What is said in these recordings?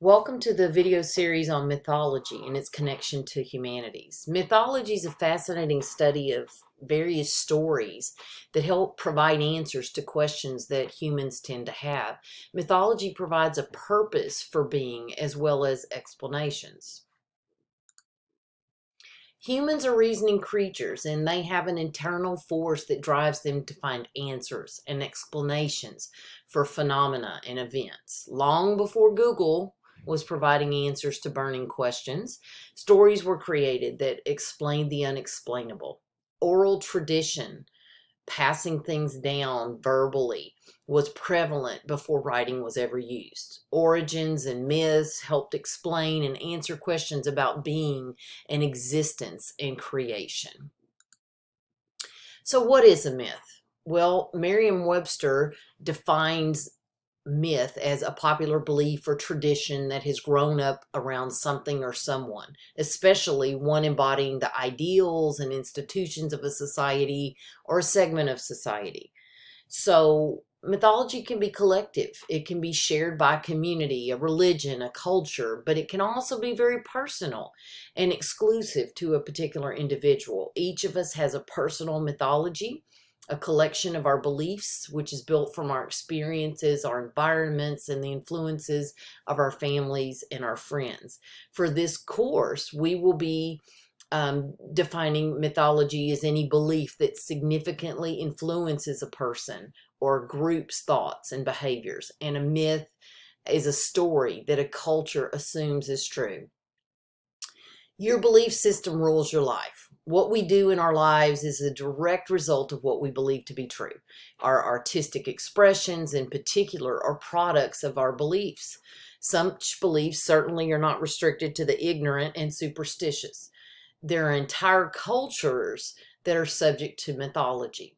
Welcome to the video series on mythology and its connection to humanities. Mythology is a fascinating study of various stories that help provide answers to questions that humans tend to have. Mythology provides a purpose for being as well as explanations. Humans are reasoning creatures, and they have an internal force that drives them to find answers and explanations for phenomena and events. Long before Google was providing answers to burning questions, stories were created that explained the unexplainable. Oral tradition, passing things down verbally, was prevalent before writing was ever used. Origins and myths helped explain and answer questions about being and existence and creation. So, what is a myth? Well, Merriam-Webster defines myth as a popular belief or tradition that has grown up around something or someone, especially one embodying the ideals and institutions of a society or a segment of society. So mythology can be collective. It can be shared by a community, a religion, a culture, but it can also be very personal and exclusive to a particular individual. Each of us has a personal mythology, a collection of our beliefs, which is built from our experiences, our environments, and the influences of our families and our friends. For this course, we will be defining mythology as any belief that significantly influences a person or a group's thoughts and behaviors. And a myth is a story that a culture assumes is true. Your belief system rules your life. What we do in our lives is a direct result of what we believe to be true. Our artistic expressions, in particular, are products of our beliefs. Such beliefs certainly are not restricted to the ignorant and superstitious. There are entire cultures that are subject to mythology.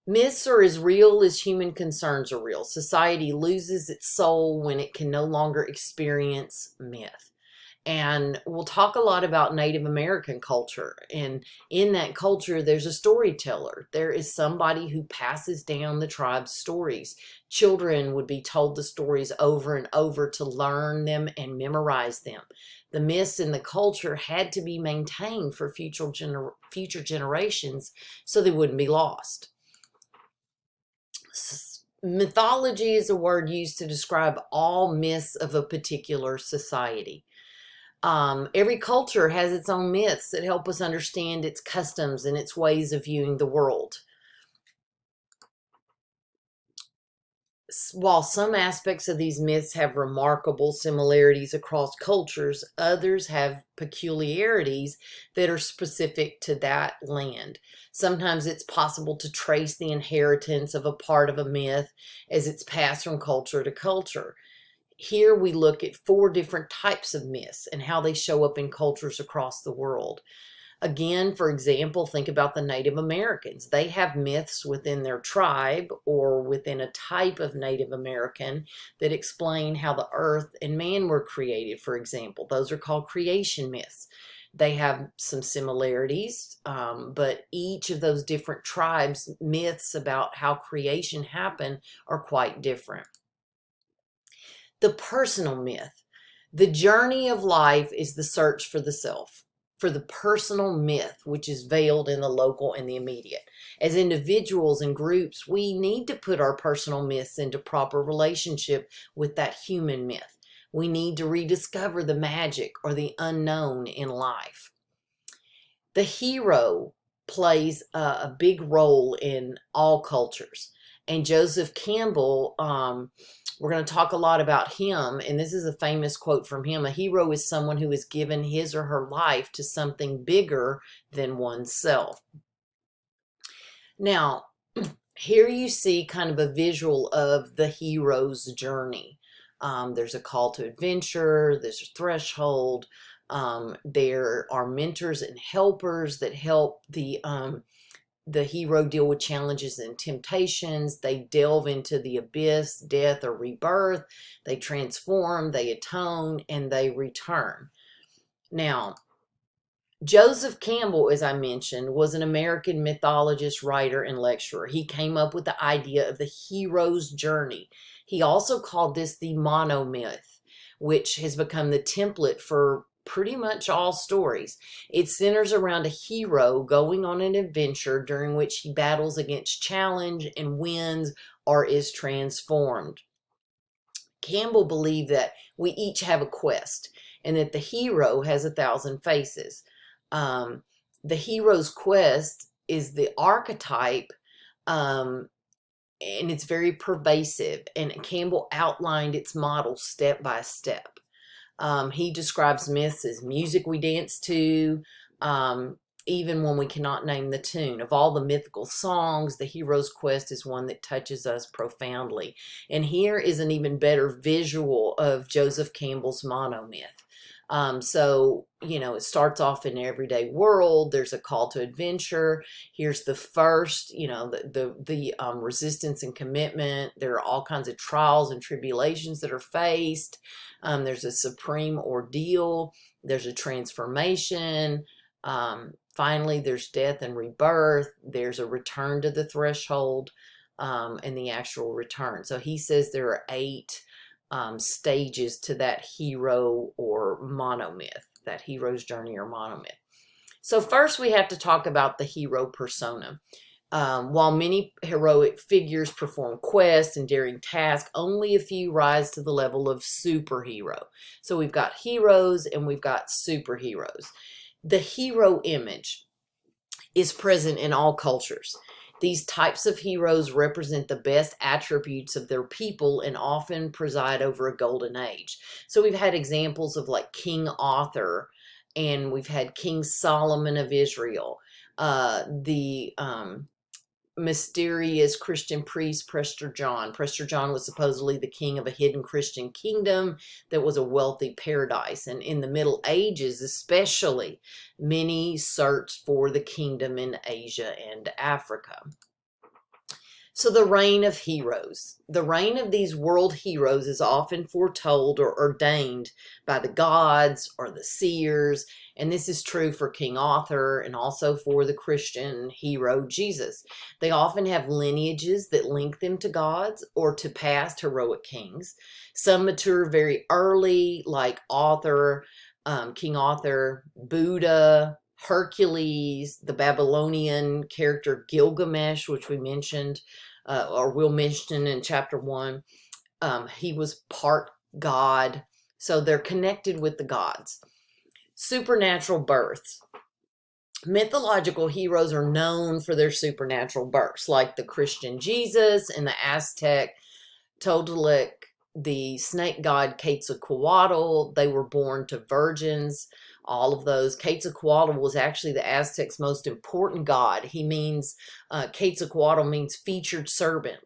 Myths are as real as human concerns are real. Society loses its soul when it can no longer experience myth. And we'll talk a lot about Native American culture. And in that culture, there's a storyteller. There is somebody who passes down the tribe's stories. Children would be told the stories over and over to learn them and memorize them. The myths in the culture had to be maintained for future generations so they wouldn't be lost. Mythology is a word used to describe all myths of a particular society. Every culture has its own myths that help us understand its customs and its ways of viewing the world. While some aspects of these myths have remarkable similarities across cultures, others have peculiarities that are specific to that land. Sometimes it's possible to trace the inheritance of a part of a myth as it's passed from culture to culture. Here we look at 4 different types of myths and how they show up in cultures across the world. Again, for example, think about the Native Americans. They have myths within their tribe or within a type of Native American that explain how the earth and man were created, for example. Those are called creation myths. They have some similarities, but each of those different tribes' myths about how creation happened are quite different. The personal myth. The journey of life is the search for the self, for the personal myth, which is veiled in the local and the immediate. As individuals and groups, we need to put our personal myths into proper relationship with that human myth. We need to rediscover the magic or the unknown in life. The hero plays a big role in all cultures. And Joseph Campbell, we're going to talk a lot about him, and this is a famous quote from him. A hero is someone who has given his or her life to something bigger than oneself. Now, here you see kind of a visual of the hero's journey. There's a call to adventure, there's a threshold, there are mentors and helpers that help the hero deal with challenges and temptations. They delve into the abyss, death, or rebirth. They transform, they atone, and they return. Now, Joseph Campbell, as I mentioned, was an American mythologist, writer, and lecturer. He came up with the idea of the hero's journey. He also called this the monomyth, which has become the template for pretty much all stories. It centers around a hero going on an adventure during which he battles against challenge and wins or is transformed. Campbell believed that we each have a quest and that the hero has 1,000 faces. Um, the hero's quest is the archetype, um, and it's very pervasive. And Campbell outlined its model step by step. He describes myths as music we dance to, even when we cannot name the tune. Of all the mythical songs, the hero's quest is one that touches us profoundly. And here is an even better visual of Joseph Campbell's monomyth. So, it starts off in the everyday world. There's a call to adventure. Here's the first, the resistance and commitment. There are all kinds of trials and tribulations that are faced. There's a supreme ordeal. There's a transformation. Finally, there's death and rebirth. There's a return to the threshold, and the actual return. So he says there are 8 stages to that hero or monomyth, that hero's journey or monomyth. So first we have to talk about the hero persona. While many heroic figures perform quests and daring tasks, only a few rise to the level of superhero. So we've got heroes and we've got superheroes. The hero image is present in all cultures. These types of heroes represent the best attributes of their people and often preside over a golden age. So we've had examples of like King Arthur, and we've had King Solomon of Israel, the mysterious Christian priest Prester John. Prester John was supposedly the king of a hidden Christian kingdom that was a wealthy paradise. And in the Middle Ages especially, many searched for the kingdom in Asia and Africa. So the reign of heroes. The reign of these world heroes is often foretold or ordained by the gods or the seers, and this is true for King Arthur and also for the Christian hero Jesus. They often have lineages that link them to gods or to past heroic kings. Some mature very early, like King Arthur, Buddha, Hercules, the Babylonian character Gilgamesh, which we mentioned, or will mention in chapter 1. He was part god, so they're connected with the gods. Supernatural births. Mythological heroes are known for their supernatural births, like the Christian Jesus and the Aztec Totalic, the snake god Quetzalcoatl. They were born to virgins. All of those. Quetzalcoatl was actually the Aztecs' most important god. He means, Quetzalcoatl means featured serpent,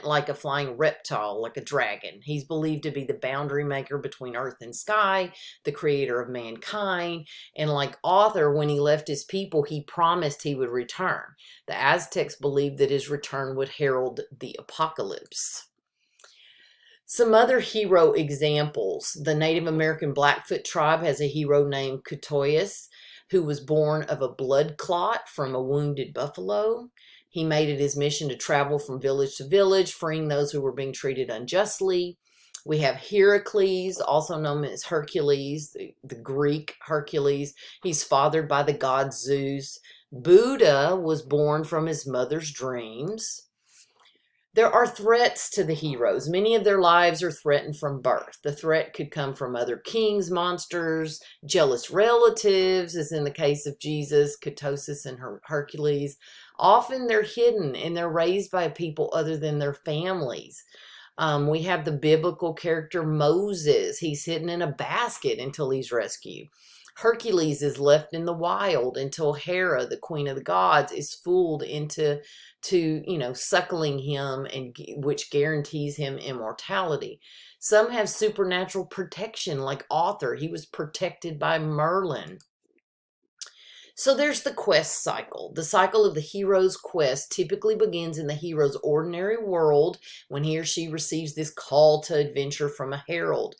like a flying reptile, like a dragon. He's believed to be the boundary maker between earth and sky, the creator of mankind. And like Arthur, when he left his people, he promised he would return. The Aztecs believed that his return would herald the apocalypse. Some other hero examples. The Native American Blackfoot tribe has a hero named Kutoyas, who was born of a blood clot from a wounded buffalo. He made it his mission to travel from village to village, freeing those who were being treated unjustly. We have Heracles, also known as Hercules, the Greek Hercules. He's fathered by the god Zeus. Buddha was born from his mother's dreams. There are threats to the heroes. Many of their lives are threatened from birth. The threat could come from other kings, monsters, jealous relatives, as in the case of Jesus, Ketosis, and Hercules. Often they're hidden and they're raised by people other than their families. We have the biblical character Moses. He's hidden in a basket until he's rescued. Hercules is left in the wild until Hera, the queen of the gods, is fooled into suckling him, and which guarantees him immortality. Some have supernatural protection, like Arthur. He was protected by Merlin. So there's the quest cycle. The cycle of the hero's quest typically begins in the hero's ordinary world when he or she receives this call to adventure from a herald.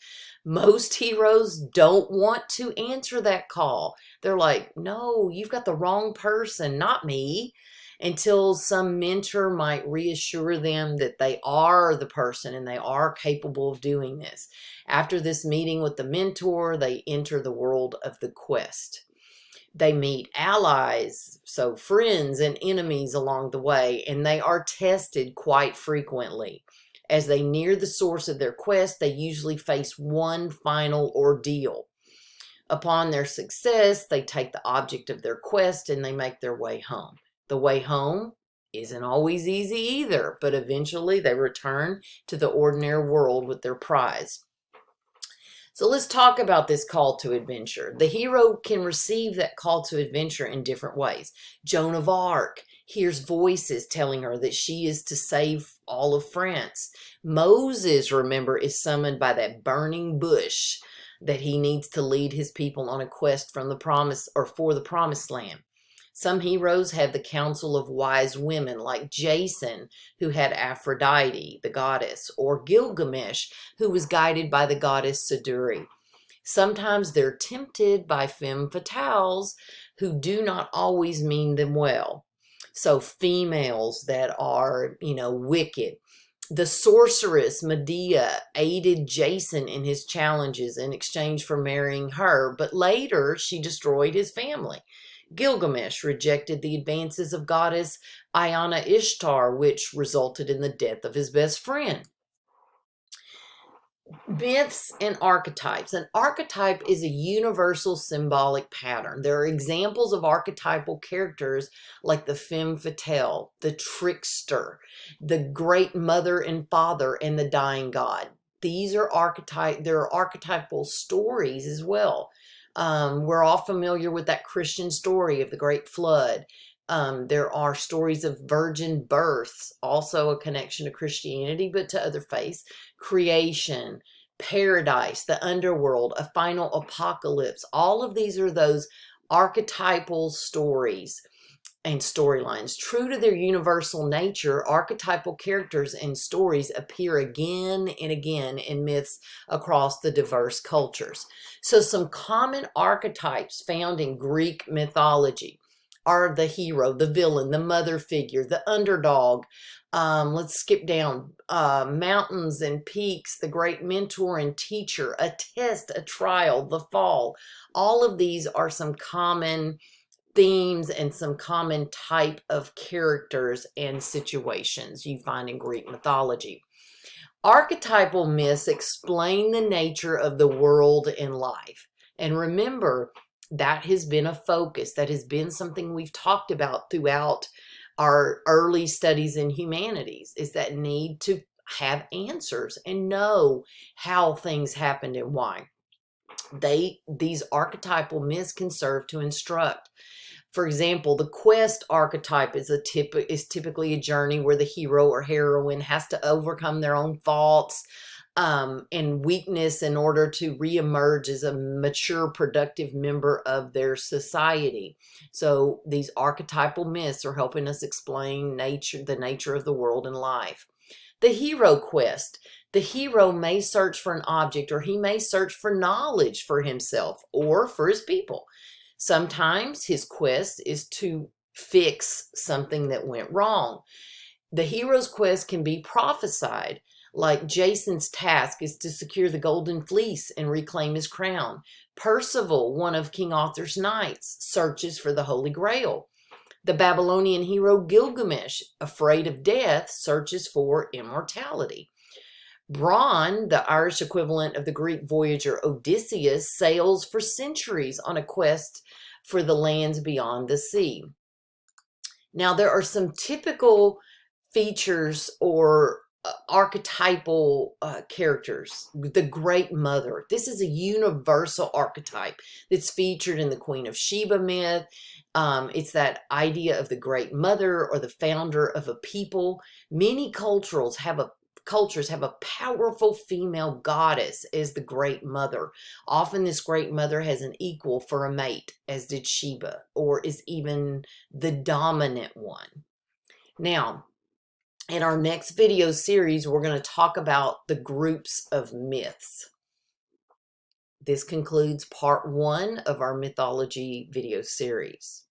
Most heroes don't want to answer that call. They're like, no, you've got the wrong person, not me. Until some mentor might reassure them that they are the person and they are capable of doing this. After this meeting with the mentor, they enter the world of the quest. They meet allies, so friends and enemies along the way, and they are tested quite frequently. As they near the source of their quest, they usually face one final ordeal. Upon their success, they take the object of their quest and they make their way home. The way home isn't always easy either, but eventually they return to the ordinary world with their prize. So let's talk about this call to adventure. The hero can receive that call to adventure in different ways. Joan of Arc hears voices telling her that she is to save all of France. Moses, remember, is summoned by that burning bush that he needs to lead his people on a quest from the promise or for the promised land. Some heroes have the counsel of wise women like Jason, who had Aphrodite, the goddess, or Gilgamesh, who was guided by the goddess Saduri. Sometimes they're tempted by femme fatales who do not always mean them well. So females that are, wicked. The sorceress Medea aided Jason in his challenges in exchange for marrying her, but later she destroyed his family. Gilgamesh rejected the advances of goddess Iana Ishtar, which resulted in the death of his best friend. Myths and archetypes. An archetype is a universal symbolic pattern. There are examples of archetypal characters like the femme fatale, the trickster, the great mother and father, and the dying god. These are there are archetypal stories as well. We're all familiar with that Christian story of the great flood. There are stories of virgin births, also a connection to Christianity, but to other faiths. Creation, paradise, the underworld, a final apocalypse. All of these are those archetypal stories and storylines. True to their universal nature, archetypal characters and stories appear again and again in myths across the diverse cultures. So some common archetypes found in Greek mythology are the hero, the villain, the mother figure, the underdog. Let's skip down. Mountains and peaks, the great mentor and teacher, a test, a trial, the fall. All of these are some common themes and some common type of characters and situations you find in Greek mythology. Archetypal myths explain the nature of the world and life. And remember, that has been a focus. That has been something we've talked about throughout our early studies in humanities, is that need to have answers and know how things happened and why. These archetypal myths can serve to instruct. For example, the quest archetype is typically a journey where the hero or heroine has to overcome their own faults and weakness in order to reemerge as a mature, productive member of their society. So these archetypal myths are helping us explain the nature of the world and life. The hero quest. The hero may search for an object, or he may search for knowledge for himself or for his people. Sometimes his quest is to fix something that went wrong. The hero's quest can be prophesied, like Jason's task is to secure the golden fleece and reclaim his crown. Percival, one of King Arthur's knights, searches for the Holy Grail. The Babylonian hero Gilgamesh, afraid of death, searches for immortality. Bronn, the Irish equivalent of the Greek voyager Odysseus, sails for centuries on a quest for the lands beyond the sea. Now, there are some typical features or archetypal characters. The Great Mother. This is a universal archetype that's featured in the Queen of Sheba myth. It's that idea of the Great Mother or the founder of a people. Many cultures have a powerful female goddess as the Great Mother. Often this Great Mother has an equal for a mate, as did Sheba, or is even the dominant one. Now, in our next video series, we're going to talk about the groups of myths. This concludes part 1 of our mythology video series.